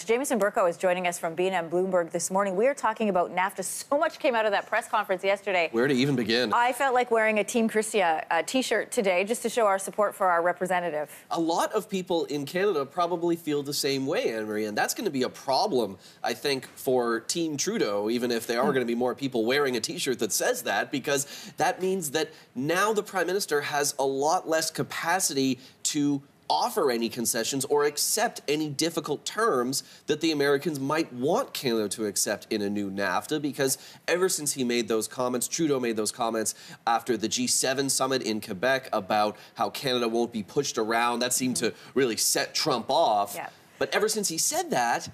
Jameson Berkow is joining us from B&M Bloomberg this morning. We are talking about NAFTA. So much came out of that press conference yesterday. Where to even begin? I felt like wearing a Team Christia T-shirt today just to show our support for our representative. A lot of people in Canada probably feel the same way, Anne-Marie, and that's going to be a problem, I think, for Team Trudeau, even if there are going to be more people wearing a T-shirt that says that, because that means that now the Prime Minister has a lot less capacity to offer any concessions or accept any difficult terms that the Americans might want Canada to accept in a new NAFTA, because ever since he made those comments, Trudeau made those comments after the G7 summit in Quebec about how Canada won't be pushed around, that seemed to really set Trump off. Yeah. But ever since he said that,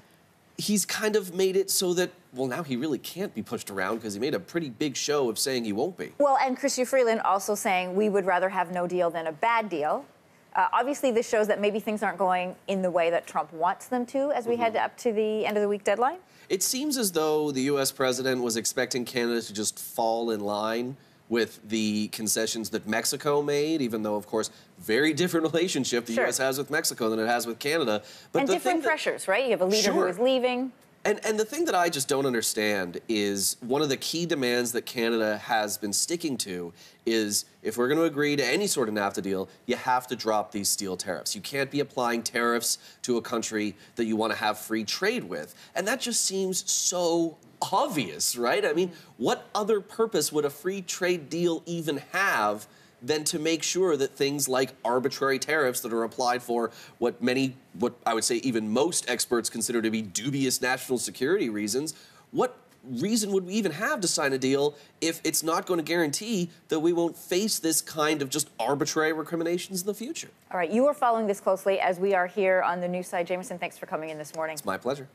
he's kind of made it so that, well, now he really can't be pushed around because he made a pretty big show of saying he won't be. Well, and Chrystia Freeland also saying we would rather have no deal than a bad deal. Obviously, this shows that maybe things aren't going in the way that Trump wants them to as we head up to the end of the week deadline. It seems as though the U.S. president was expecting Canada to just fall in line with the concessions that Mexico made, even though, of course, very different relationship the U.S. has with Mexico than it has with Canada. But and different pressures, right? You have a leader who is leaving. And the thing that I just don't understand is one of the key demands that Canada has been sticking to is if we're going to agree to any sort of NAFTA deal, you have to drop these steel tariffs. You can't be applying tariffs to a country that you want to have free trade with. And that just seems so obvious, right? I mean, what other purpose would a free trade deal even have than to make sure that things like arbitrary tariffs that are applied for what I would say even most experts consider to be dubious national security reasons, what reason would we even have to sign a deal if it's not going to guarantee that we won't face this kind of just arbitrary recriminations in the future? All right, you are following this closely as we are here on the news side. Jameson, thanks for coming in this morning. It's my pleasure.